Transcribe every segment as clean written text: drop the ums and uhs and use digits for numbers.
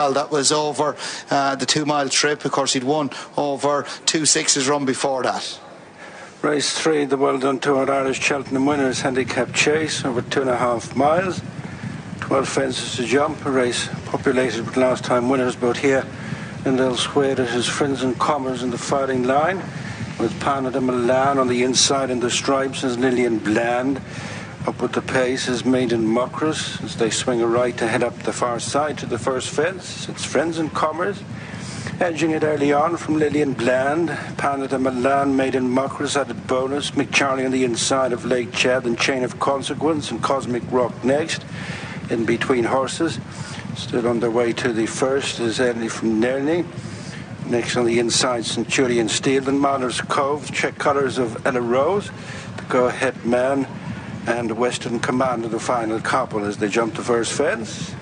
That was over the 2 mile trip. Of course, he'd won over 2 6s run before that. Race 3, the Well Done Tour Irish Cheltenham Winners Handicap Chase over 2.5 miles. 12 fences to jump. A race populated with last time winners both here and elsewhere. It is Friends and Commerce in the firing line, with Pana de Milan on the inside in the stripes as Lilian Bland. Up with the pace is Maiden Muckross as they swing a right to head up the far side to the first fence. It's Friends and Commerce. Edging it early on from Lilian Bland, Pana de Milan, Maiden Muckross added bonus, McCharlie on the inside of Lake Chad, and Chain of Consequence and Cosmic Rock next. In between horses, still on their way to the first is Eddie from Nerny. Next on the inside, Centurion Steel and Mahler's Cove, check colours of Ella Rose, the go-ahead man, and Western Command of the final couple as they jump the first fence.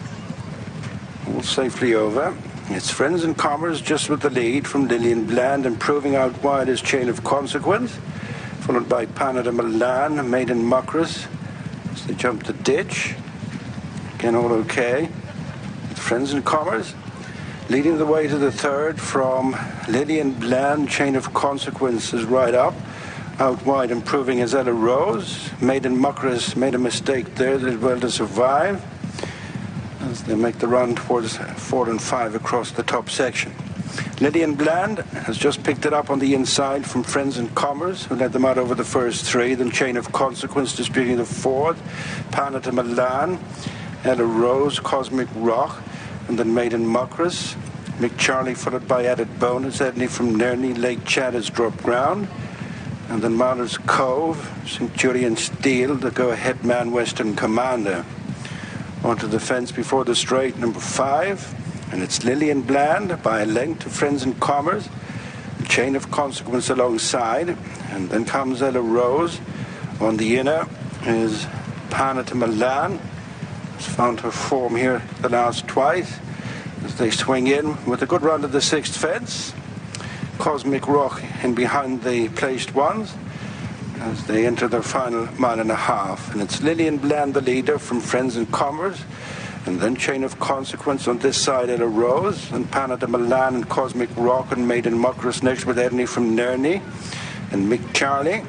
All safely over. It's Friends and Commerce just with the lead from Lilian Bland, improving out wide is Chain of Consequence, followed by Pana de Milan, Maiden Muckross as they jump the ditch. Again, all okay. It's Friends and Commerce. Leading the way to the third from Lilian Bland, Chain of Consequence is right up. Out wide, improving is Ella Rose. Maiden Muckross made a mistake there, did well to survive as they make the run towards 4 and 5 across the top section. Lilian Bland has just picked it up on the inside from Friends and Commerce, who led them out over the first 3. Then Chain of Consequence disputing the fourth. Pana de Milan, Ella Rose, Cosmic Rock, and then Maiden Muckross. McCharlie followed by added bonus. Edney from Nerny, Lake Chad has dropped ground. And then Mahler's Cove, Centurion Steel, the go-ahead man, Western Commander. Onto the fence before the straight, number 5. And it's Lilian Bland by a length to Friends and Commerce. Chain of Consequence alongside. And then comes Ella Rose. On the inner is Pana de Milan. Has found her form here the last twice as they swing in with a good run to the 6th fence. Cosmic Rock in behind the placed ones as they enter their final 1.5 miles. And it's Lilian Bland, the leader, from Friends and Commerce. And then Chain of Consequence on this side, Ella Rose. And Pana de Milan and Cosmic Rock and Maiden Muckross next with Edney from Nerny. And McCharlie.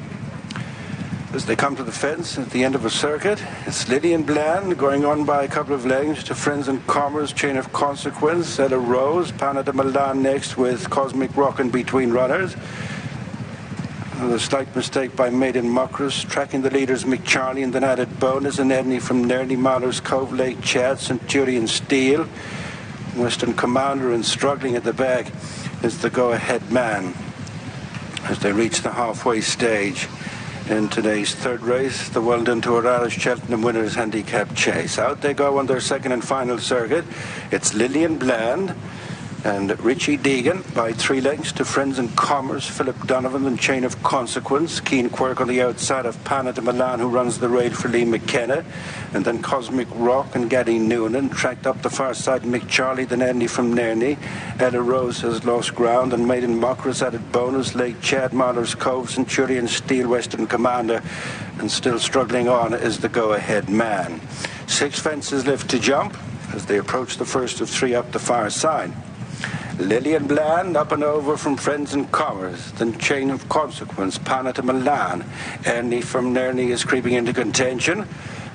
As they come to the fence at the end of a circuit, it's Lilian Bland going on by a couple of lengths to Friends and Commerce, Chain of Consequence, Ella Rose, Pana de Milan next with Cosmic Rock in between runners. A slight mistake by Maiden Muckross, tracking the leaders McCharlie and then added bonus, and Edney from Nerny, Mahler's Cove, Lake Chad, Centurion Steel, Western Commander, and struggling at the back is the go-ahead man as they reach the halfway stage in today's third race, the Well Done Tour Irish Cheltenham Winners Handicap Chase. Out they go on their second and final circuit. It's Lilian Bland and Richie Deegan by 3 lengths to Friends and Commerce, Philip Donovan and Chain of Consequence. Keen Quirk on the outside of Pana de Milan, who runs the raid for Lee McKenna. And then Cosmic Rock and Gaddy Noonan tracked up the far side, McCharlie, then Andy from Nerny. Ella Rose has lost ground and Maiden Muckross added bonus. Lake Chad, Mahler's Cove, Centurion Steel, Western Commander, and still struggling on is the go-ahead man. 6 fences left to jump as they approach the first of 3 up the far side. Lilian Bland up and over from Friends and Commerce, then Chain of Consequence, Pana de Milan. Ernie from Nerny is creeping into contention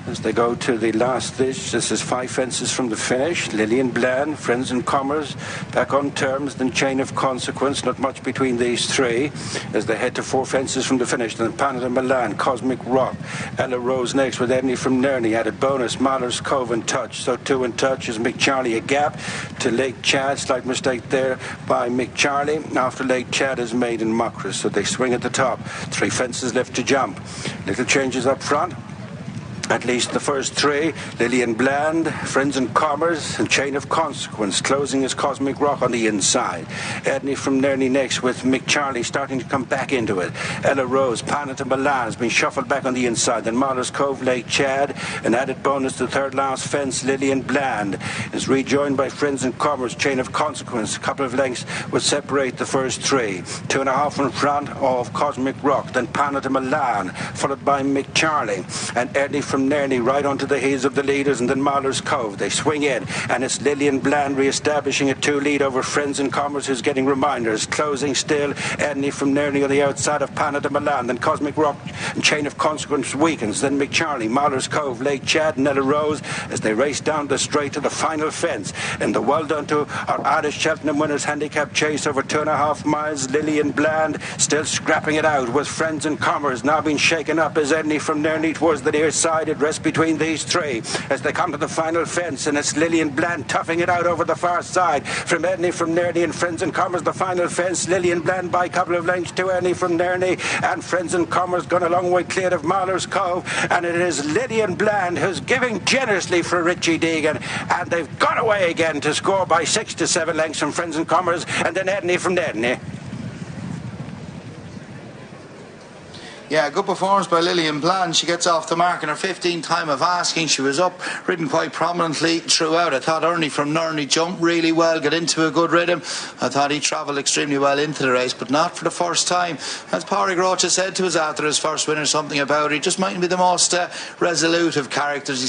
as they go to the last ditch. This is 5 fences from the finish. Lilian Bland, Friends and Commerce, back on terms, then Chain of Consequence. Not much between these 3 as they head to 4 fences from the finish. Then Pana de Milan, Cosmic Rock, Ella Rose next with Edney from Nerny. Added bonus, Mahler's Cove and Touch. So 2 in touch is McCharlie, a gap to Lake Chad. Slight mistake there by McCharlie. After Lake Chad is Maiden Muckross, so they swing at the top. 3 fences left to jump. Little changes up front. At least the first 3, Lilian Bland, Friends and Commerce, and Chain of Consequence. Closing is Cosmic Rock on the inside. Edney from Nerny next with McCharlie starting to come back into it. Ella Rose, Pana de Milan has been shuffled back on the inside. Then Mahler's Cove, Lake Chad, and added bonus the third last fence, Lilian Bland, is rejoined by Friends and Commerce, Chain of Consequence. A couple of lengths will separate the first 3. 2.5 in front of Cosmic Rock. Then Pana de Milan, followed by McCharlie, and Edney from from Nerny right onto the heels of the leaders, and then Mahler's Cove. They swing in, and it's Lilian Bland re-establishing a 2 lead over Friends and Commerce, who's getting reminders. Closing still, Edney from Nerny on the outside of Pana de Milan. Then Cosmic Rock and Chain of Consequence weakens. Then McCharlie, Mahler's Cove, Lake Chad, Nella Rose as they race down the straight to the final fence. In the well done to our Irish Cheltenham winners handicap chase over 2.5 miles. Lilian Bland still scrapping it out with Friends and Commerce now being shaken up as Edney from Nerny towards the near side. It rests between these three as they come to the final fence, and it's Lilian Bland toughing it out over the far side from Edney from Nerny and Friends and Commerce. The final fence, Lilian Bland by a couple of lengths to Edney from Nerny, and Friends and Commerce gone a long way clear of Mahler's Cove, and it is Lilian Bland who's giving generously for Richie Deegan, and they've got away again to score by 6 to 7 lengths from Friends and Commerce, and then Edney from Edney. Yeah, good performance by Lilian Bland. She gets off the mark in her 15th time of asking. She was up, ridden quite prominently throughout. I thought Ernie from Nerny jumped really well, got into a good rhythm. I thought he travelled extremely well into the race, but not for the first time. As Pádraig Rocha said to us after his first winner, something about it, he just mightn't be the most resolute of characters.